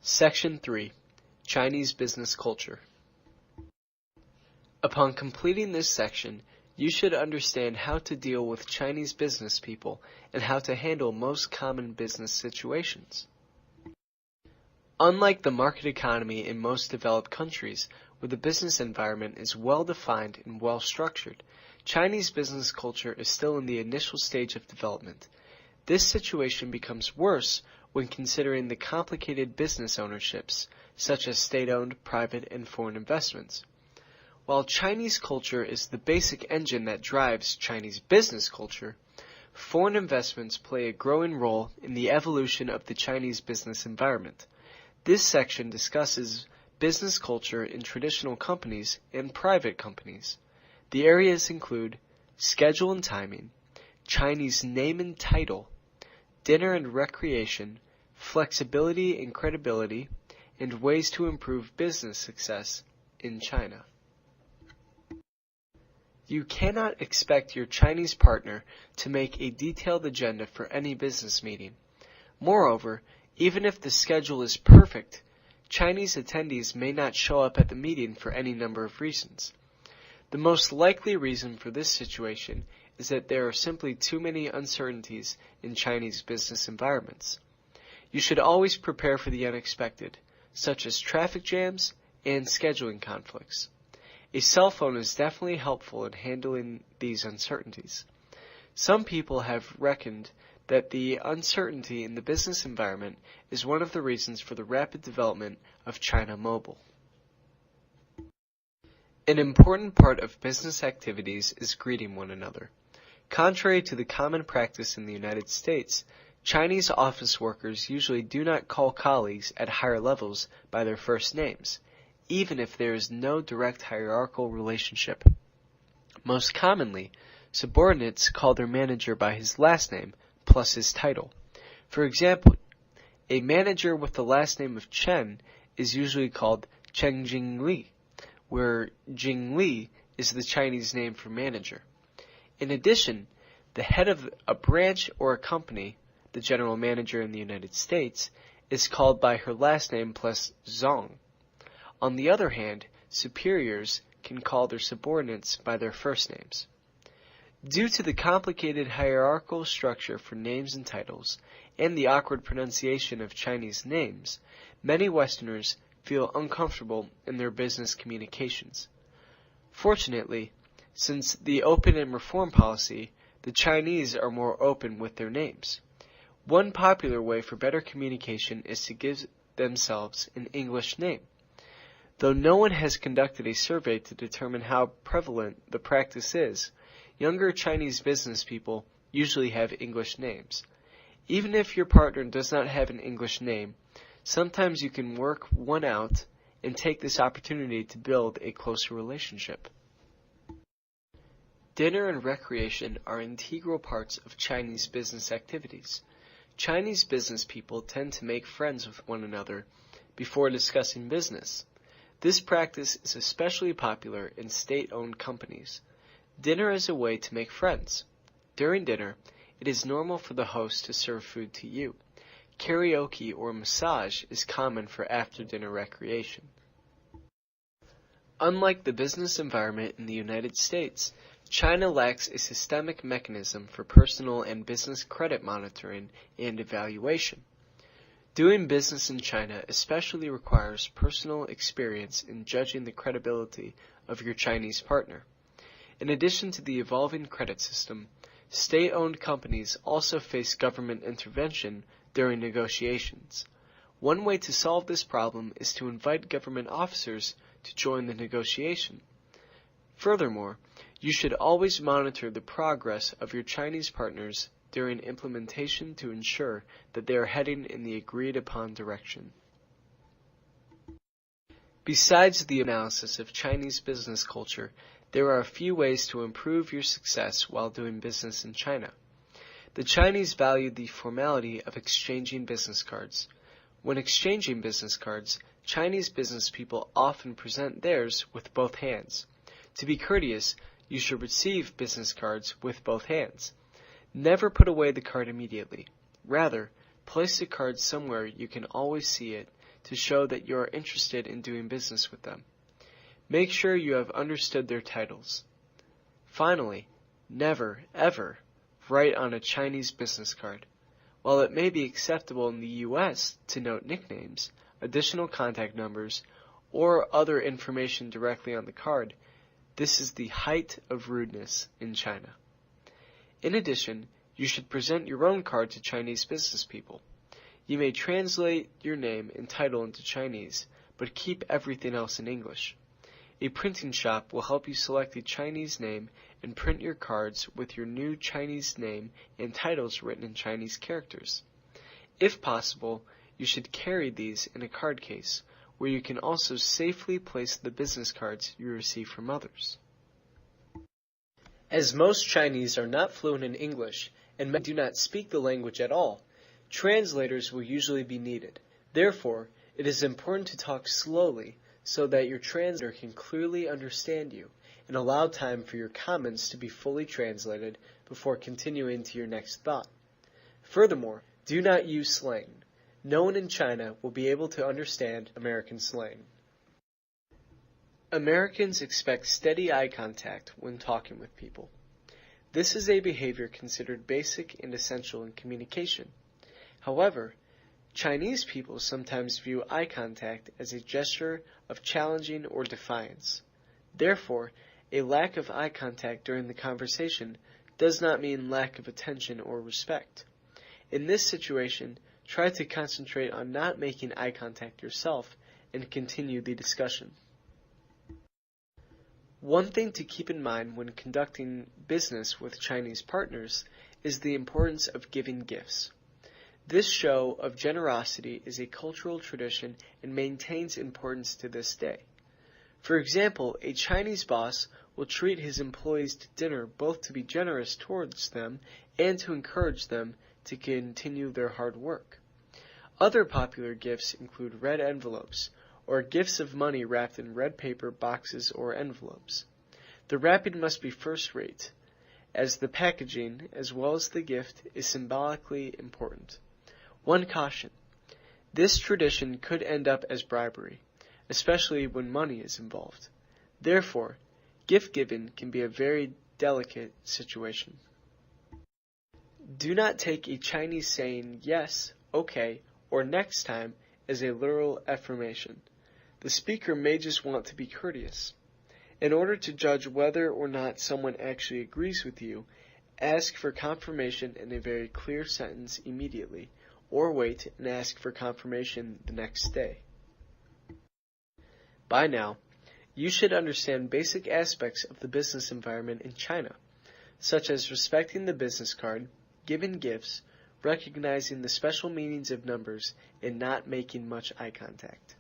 Section 3. Chinese Business Culture. Upon completing this section, you should understand how to deal with Chinese business people and how to handle most common business situations. Unlike the market economy in most developed countries, where the business environment is well defined and well structured, Chinese business culture is still in the initial stage of development. This situation becomes worse when considering the complicated business ownerships, such as state-owned, private, and foreign investments. While Chinese culture is the basic engine that drives Chinese business culture, foreign investments play a growing role in the evolution of the Chinese business environment. This section discusses business culture in traditional companies and private companies. The areas include schedule and timing, Chinese name and title, dinner and recreation, flexibility and credibility, and ways to improve business success in China. You cannot expect your Chinese partner to make a detailed agenda for any business meeting. Moreover, even if the schedule is perfect, Chinese attendees may not show up at the meeting for any number of reasons. The most likely reason for this situation is that there are simply too many uncertainties in Chinese business environments. You should always prepare for the unexpected, such as traffic jams and scheduling conflicts. A cell phone is definitely helpful in handling these uncertainties. Some people have reckoned that the uncertainty in the business environment is one of the reasons for the rapid development of China Mobile. An important part of business activities is greeting one another. Contrary to the common practice in the United States, Chinese office workers usually do not call colleagues at higher levels by their first names, even if there is no direct hierarchical relationship. Most commonly, subordinates call their manager by his last name plus his title. For example, a manager with the last name of Chen is usually called Chen Jingli, where Jingli is the Chinese name for manager. In addition, the head of a branch or a company, the general manager in the United States, is called by her last name plus Zong. On the other hand, superiors can call their subordinates by their first names. Due to the complicated hierarchical structure for names and titles, and the awkward pronunciation of Chinese names, many Westerners feel uncomfortable in their business communications. Fortunately, since the open and reform policy, the Chinese are more open with their names. One popular way for better communication is to give themselves an English name. Though no one has conducted a survey to determine how prevalent the practice is, younger Chinese business people usually have English names. Even if your partner does not have an English name, sometimes you can work one out and take this opportunity to build a closer relationship. Dinner and recreation are integral parts of Chinese business activities. Chinese business people tend to make friends with one another before discussing business. This practice is especially popular in state-owned companies. Dinner is a way to make friends. During dinner, it is normal for the host to serve food to you. Karaoke or massage is common for after-dinner recreation. Unlike the business environment in the United States, China lacks a systemic mechanism for personal and business credit monitoring and evaluation. Doing business in China especially requires personal experience in judging the credibility of your Chinese partner. In addition to the evolving credit system, state-owned companies also face government intervention during negotiations. One way to solve this problem is to invite government officers to join the negotiation. Furthermore, you should always monitor the progress of your Chinese partners during implementation to ensure that they are heading in the agreed-upon direction. Besides the analysis of Chinese business culture, there are a few ways to improve your success while doing business in China. The Chinese value the formality of exchanging business cards. When exchanging business cards, Chinese business people often present theirs with both hands. To be courteous, you should receive business cards with both hands. Never put away the card immediately. Rather, Place the card somewhere you can always see it to show that you are interested in doing business with them. Make sure you have understood their titles. Finally, never, ever write on a Chinese business card. While it may be acceptable in the U.S. to note nicknames, additional contact numbers, or other information directly on the card, this is the height of rudeness in China. In addition, you should present your own card to Chinese business people. You may translate your name and title into Chinese, but keep everything else in English. A printing shop will help you select a Chinese name and print your cards with your new Chinese name and titles written in Chinese characters. If possible, you should carry these in a card case, where you can also safely place the business cards you receive from others. As most Chinese are not fluent in English, and many do not speak the language at all, translators will usually be needed. Therefore, it is important to talk slowly so that your translator can clearly understand you and allow time for your comments to be fully translated before continuing to your next thought. Furthermore, do not use slang. No one in China will be able to understand American slang. Americans expect steady eye contact when talking with people. This is a behavior considered basic and essential in communication. However, Chinese people sometimes view eye contact as a gesture of challenging or defiance. Therefore, a lack of eye contact during the conversation does not mean lack of attention or respect. In this situation, try to concentrate on not making eye contact yourself and continue the discussion. One thing to keep in mind when conducting business with Chinese partners is the importance of giving gifts. This show of generosity is a cultural tradition and maintains importance to this day. For example, a Chinese boss will treat his employees to dinner both to be generous towards them and to encourage them to continue their hard work. Other popular gifts include red envelopes, or gifts of money wrapped in red paper boxes or envelopes. The wrapping must be first-rate, as the packaging, as well as the gift, is symbolically important. One caution: this tradition could end up as bribery, especially when money is involved. Therefore, gift giving can be a very delicate situation. Do not take a Chinese saying yes, okay, or next time as a literal affirmation. The speaker may just want to be courteous. In order to judge whether or not someone actually agrees with you, ask for confirmation in a very clear sentence immediately, or wait and ask for confirmation the next day. By now, you should understand basic aspects of the business environment in China, such as respecting the business card, giving gifts, recognizing the special meanings of numbers, and not making much eye contact.